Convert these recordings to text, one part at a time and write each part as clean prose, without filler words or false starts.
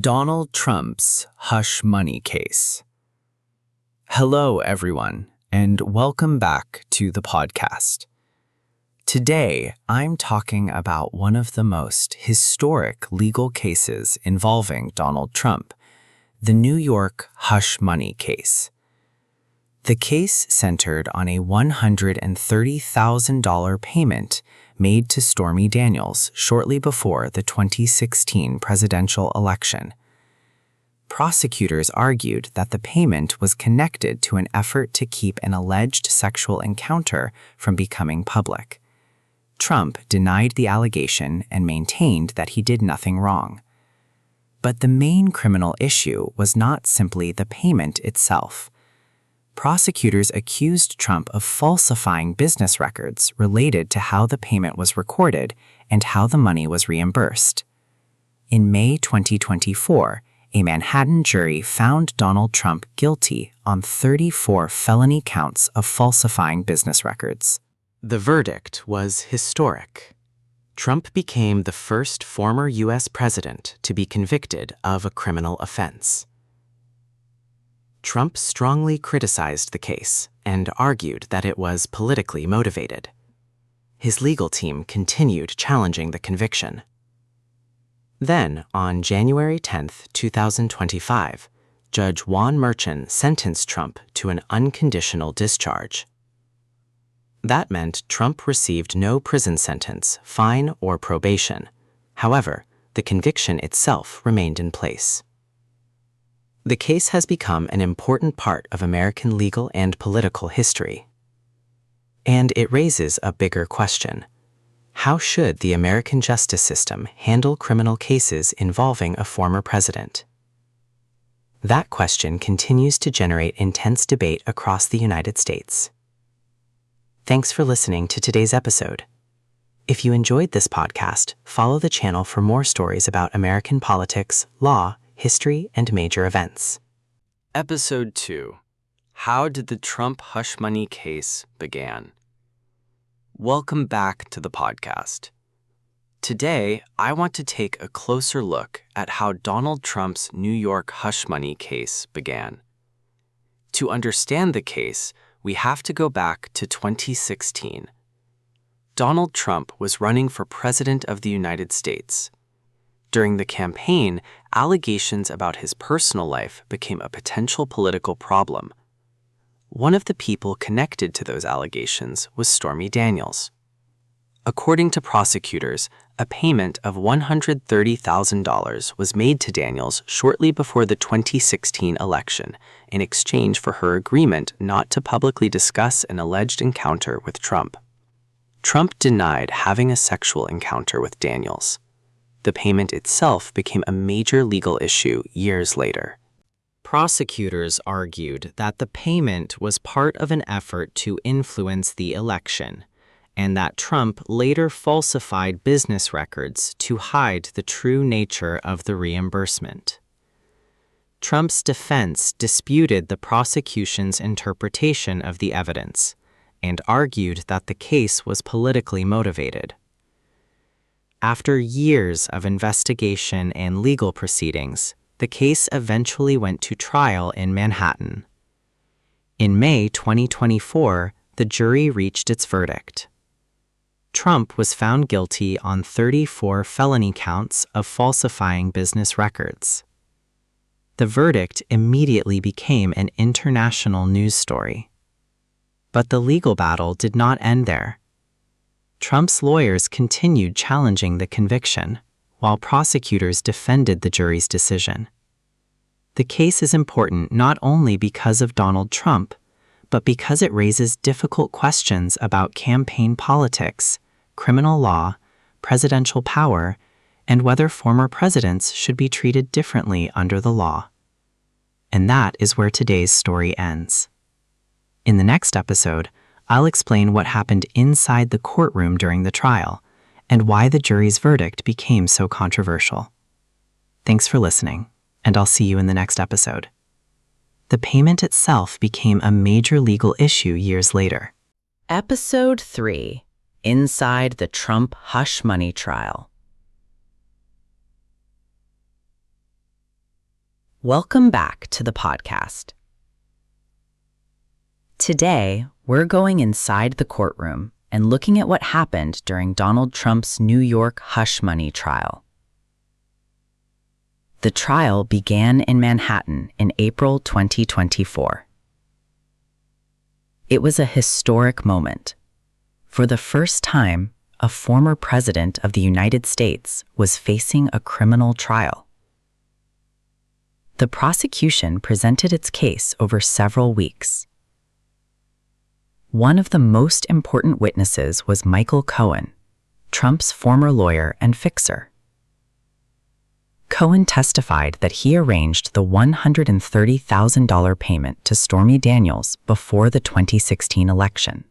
Donald Trump's hush money case. Hello, everyone, and welcome back to the podcast. Today, I'm talking about one of the most historic legal cases involving Donald Trump, the New York hush money case. The case centered on a $130,000 payment made to Stormy Daniels shortly before the 2016 presidential election. Prosecutors argued that the payment was connected to an effort to keep an alleged sexual encounter from becoming public. Trump denied the allegation and maintained that he did nothing wrong. But the main criminal issue was not simply the payment itself. Prosecutors accused Trump of falsifying business records related to how the payment was recorded and how the money was reimbursed. In May 2024, a Manhattan jury found Donald Trump guilty on 34 felony counts of falsifying business records. The verdict was historic. Trump became the first former U.S. president to be convicted of a criminal offense. Trump strongly criticized the case and argued that it was politically motivated. His legal team continued challenging the conviction. Then, on January 10, 2025, Judge Juan Merchan sentenced Trump to an unconditional discharge. That meant Trump received no prison sentence, fine, or probation. However, the conviction itself remained in place. The case has become an important part of American legal and political history. And it raises a bigger question. How should the American justice system handle criminal cases involving a former president? That question continues to generate intense debate across the United States. Thanks for listening to today's episode. If you enjoyed this podcast, follow the channel for more stories about American politics, law, history, and major events. Episode 2. How did the Trump hush money case begin? Welcome back to the podcast. Today, I want to take a closer look at how Donald Trump's New York hush money case began. To understand the case, we have to go back to 2016. Donald Trump was running for President of the United States. During the campaign, allegations about his personal life became a potential political problem. One of the people connected to those allegations was Stormy Daniels. According to prosecutors, a payment of $130,000 was made to Daniels shortly before the 2016 election in exchange for her agreement not to publicly discuss an alleged encounter with Trump. Trump denied having a sexual encounter with Daniels. The payment itself became a major legal issue years later. Prosecutors argued that the payment was part of an effort to influence the election, and that Trump later falsified business records to hide the true nature of the reimbursement. Trump's defense disputed the prosecution's interpretation of the evidence and argued that the case was politically motivated. After years of investigation and legal proceedings, the case eventually went to trial in Manhattan. In May 2024, the jury reached its verdict. Trump was found guilty on 34 felony counts of falsifying business records. The verdict immediately became an international news story. But the legal battle did not end there. Trump's lawyers continued challenging the conviction, while prosecutors defended the jury's decision. The case is important not only because of Donald Trump, but because it raises difficult questions about campaign politics, criminal law, presidential power, and whether former presidents should be treated differently under the law. And that is where today's story ends. In the next episode, I'll explain what happened inside the courtroom during the trial and why the jury's verdict became so controversial. Thanks for listening, and I'll see you in the next episode. The payment itself became a major legal issue years later. Episode 3. Inside the Trump hush money trial. Welcome back to the podcast. Today, we're going inside the courtroom and looking at what happened during Donald Trump's New York hush money trial. The trial began in Manhattan in April 2024. It was a historic moment. For the first time, a former president of the United States was facing a criminal trial. The prosecution presented its case over several weeks. One of the most important witnesses was Michael Cohen, Trump's former lawyer and fixer. Cohen testified that he arranged the $130,000 payment to Stormy Daniels before the 2016 election.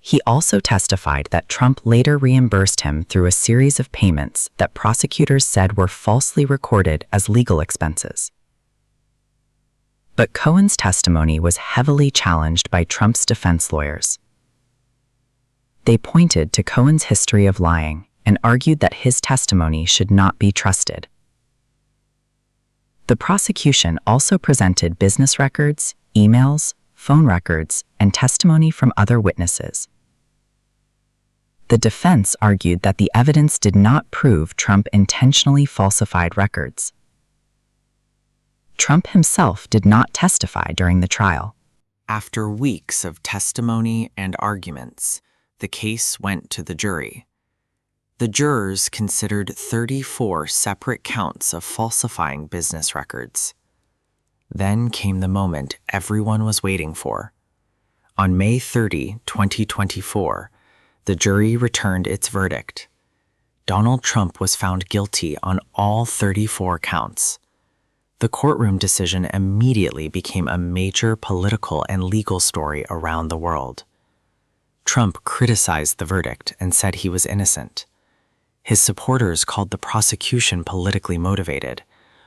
He also testified that Trump later reimbursed him through a series of payments that prosecutors said were falsely recorded as legal expenses. But Cohen's testimony was heavily challenged by Trump's defense lawyers. They pointed to Cohen's history of lying and argued that his testimony should not be trusted. The prosecution also presented business records, emails, phone records, and testimony from other witnesses. The defense argued that the evidence did not prove Trump intentionally falsified records. Trump himself did not testify during the trial. After weeks of testimony and arguments, the case went to the jury. The jurors considered 34 separate counts of falsifying business records. Then came the moment everyone was waiting for. On May 30, 2024, the jury returned its verdict. Donald Trump was found guilty on all 34 counts. The courtroom decision immediately became a major political and legal story around the world. Trump criticized the verdict and said he was innocent. His supporters called the prosecution politically motivated,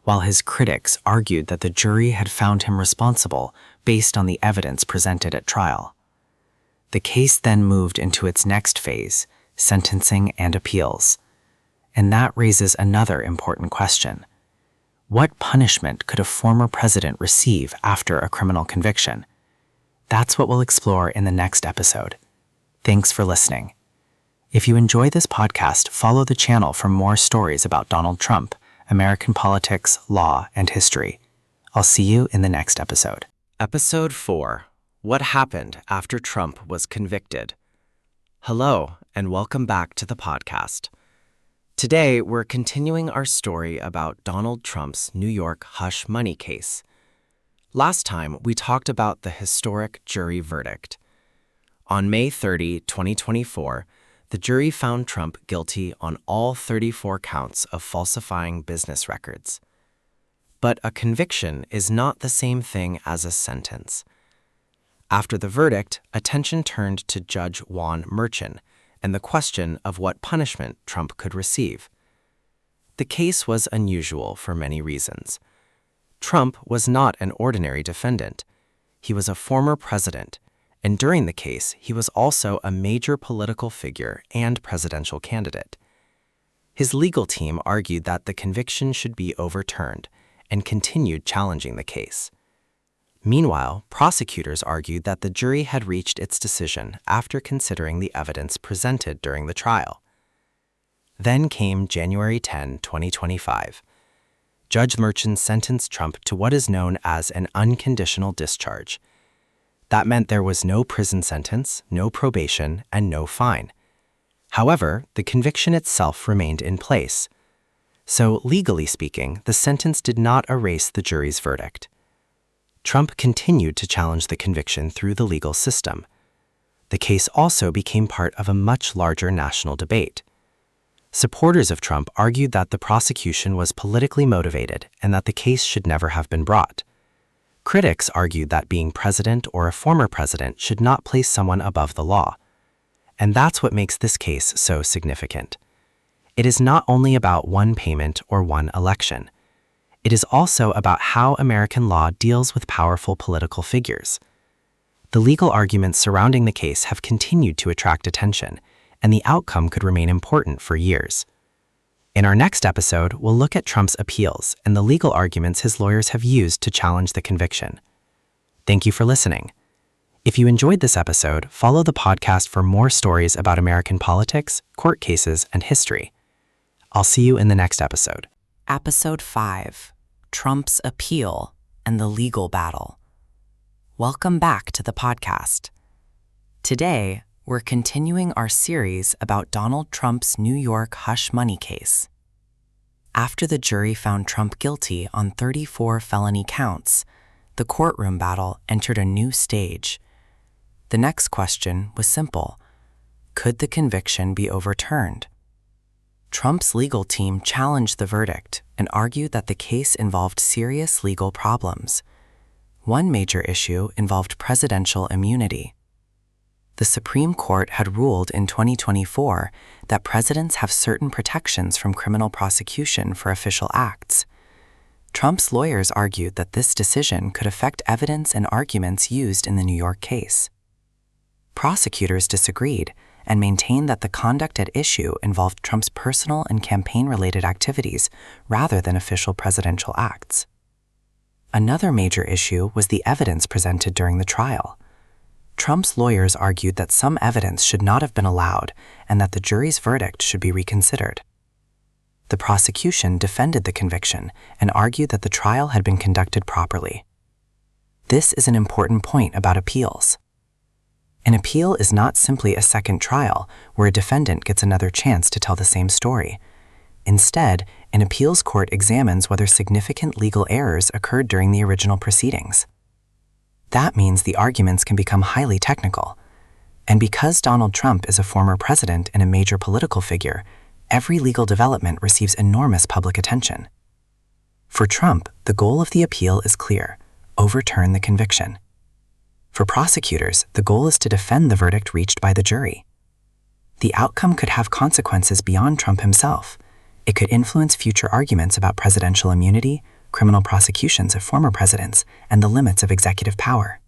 while his critics argued that the jury had found him responsible based on the evidence presented at trial. The case then moved into its next phase, sentencing and appeals. And that raises another important question. What punishment could a former president receive after a criminal conviction? That's what we'll explore in the next episode. Thanks for listening. If you enjoy this podcast, follow the channel for more stories about Donald Trump, American politics, law, and history. I'll see you in the next episode. Episode 4. What happened after Trump was convicted? Hello, and welcome back to the podcast. Today, we're continuing our story about Donald Trump's New York hush money case. Last time, we talked about the historic jury verdict. On May 30, 2024, the jury found Trump guilty on all 34 counts of falsifying business records. But a conviction is not the same thing as a sentence. After the verdict, attention turned to Judge Juan Merchan and the question of what punishment Trump could receive. The case was unusual for many reasons. Trump was not an ordinary defendant. He was a former president, and during the case, he was also a major political figure and presidential candidate. His legal team argued that the conviction should be overturned and continued challenging the case. Meanwhile, prosecutors argued that the jury had reached its decision after considering the evidence presented during the trial. Then came January 10, 2025. Judge Merchan sentenced Trump to what is known as an unconditional discharge. That meant there was no prison sentence, no probation, and no fine. However, the conviction itself remained in place. So, legally speaking, the sentence did not erase the jury's verdict. Trump continued to challenge the conviction through the legal system. The case also became part of a much larger national debate. Supporters of Trump argued that the prosecution was politically motivated and that the case should never have been brought. Critics argued that being president or a former president should not place someone above the law. And that's what makes this case so significant. It is not only about one payment or one election. It is also about how American law deals with powerful political figures. The legal arguments surrounding the case have continued to attract attention, and the outcome could remain important for years. In our next episode, we'll look at Trump's appeals and the legal arguments his lawyers have used to challenge the conviction. Thank you for listening. If you enjoyed this episode, follow the podcast for more stories about American politics, court cases, and history. I'll see you in the next episode. Episode 5, Trump's Appeal and the Legal Battle. Welcome back to the podcast. Today, we're continuing our series about Donald Trump's New York hush money case. After the jury found Trump guilty on 34 felony counts, the courtroom battle entered a new stage. The next question was simple: could the conviction be overturned? Trump's legal team challenged the verdict and argued that the case involved serious legal problems. One major issue involved presidential immunity. The Supreme Court had ruled in 2024 that presidents have certain protections from criminal prosecution for official acts. Trump's lawyers argued that this decision could affect evidence and arguments used in the New York case. Prosecutors disagreed and maintained that the conduct at issue involved Trump's personal and campaign-related activities rather than official presidential acts. Another major issue was the evidence presented during the trial. Trump's lawyers argued that some evidence should not have been allowed and that the jury's verdict should be reconsidered. The prosecution defended the conviction and argued that the trial had been conducted properly. This is an important point about appeals. An appeal is not simply a second trial where a defendant gets another chance to tell the same story. Instead, an appeals court examines whether significant legal errors occurred during the original proceedings. That means the arguments can become highly technical. And because Donald Trump is a former president and a major political figure, every legal development receives enormous public attention. For Trump, the goal of the appeal is clear: overturn the conviction. For prosecutors, the goal is to defend the verdict reached by the jury. The outcome could have consequences beyond Trump himself. It could influence future arguments about presidential immunity, criminal prosecutions of former presidents, and the limits of executive power.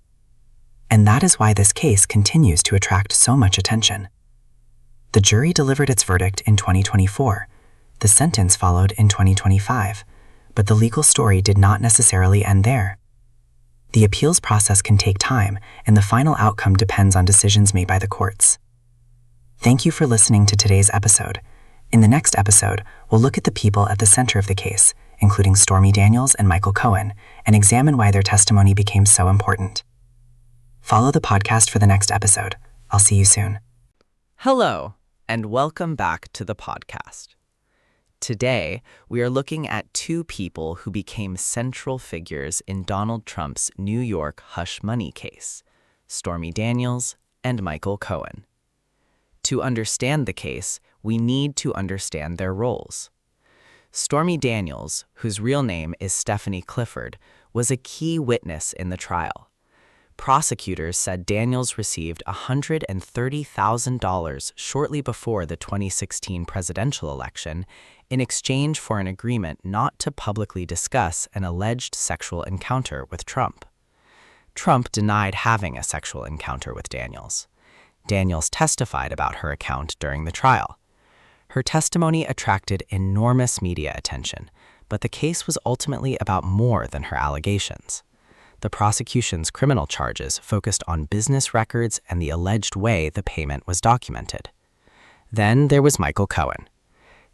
And that is why this case continues to attract so much attention. The jury delivered its verdict in 2024. The sentence followed in 2025, but the legal story did not necessarily end there. The appeals process can take time, and the final outcome depends on decisions made by the courts. Thank you for listening to today's episode. In the next episode, we'll look at the people at the center of the case, including Stormy Daniels and Michael Cohen, and examine why their testimony became so important. Follow the podcast for the next episode. I'll see you soon. Hello, and welcome back to the podcast. Today, we are looking at two people who became central figures in Donald Trump's New York hush money case: Stormy Daniels and Michael Cohen. To understand the case, we need to understand their roles. Stormy Daniels, whose real name is Stephanie Clifford, was a key witness in the trial. Prosecutors said Daniels received $130,000 shortly before the 2016 presidential election in exchange for an agreement not to publicly discuss an alleged sexual encounter with Trump. Trump denied having a sexual encounter with Daniels. Daniels testified about her account during the trial. Her testimony attracted enormous media attention, but the case was ultimately about more than her allegations. The prosecution's criminal charges focused on business records and the alleged way the payment was documented. Then there was Michael Cohen.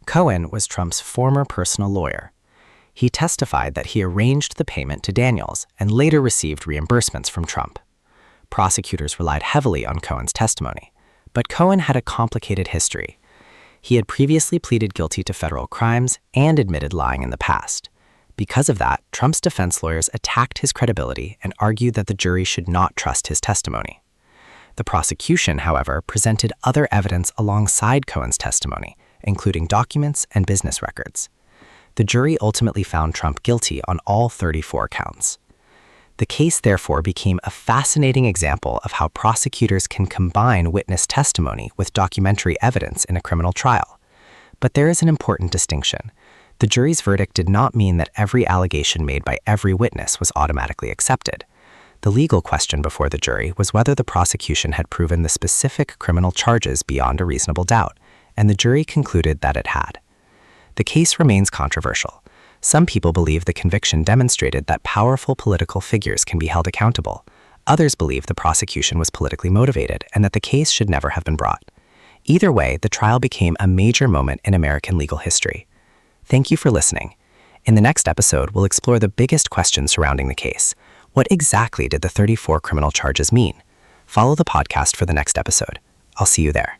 Cohen was Trump's former personal lawyer. He testified that he arranged the payment to Daniels and later received reimbursements from Trump. Prosecutors relied heavily on Cohen's testimony, but Cohen had a complicated history. He had previously pleaded guilty to federal crimes and admitted lying in the past. Because of that, Trump's defense lawyers attacked his credibility and argued that the jury should not trust his testimony. The prosecution, however, presented other evidence alongside Cohen's testimony, including documents and business records. The jury ultimately found Trump guilty on all 34 counts. The case, therefore, became a fascinating example of how prosecutors can combine witness testimony with documentary evidence in a criminal trial. But there is an important distinction. The jury's verdict did not mean that every allegation made by every witness was automatically accepted. The legal question before the jury was whether the prosecution had proven the specific criminal charges beyond a reasonable doubt, and the jury concluded that it had. The case remains controversial. Some people believe the conviction demonstrated that powerful political figures can be held accountable. Others believe the prosecution was politically motivated and that the case should never have been brought. Either way, the trial became a major moment in American legal history. Thank you for listening. In the next episode, we'll explore the biggest questions surrounding the case. What exactly did the 34 criminal charges mean? Follow the podcast for the next episode. I'll see you there.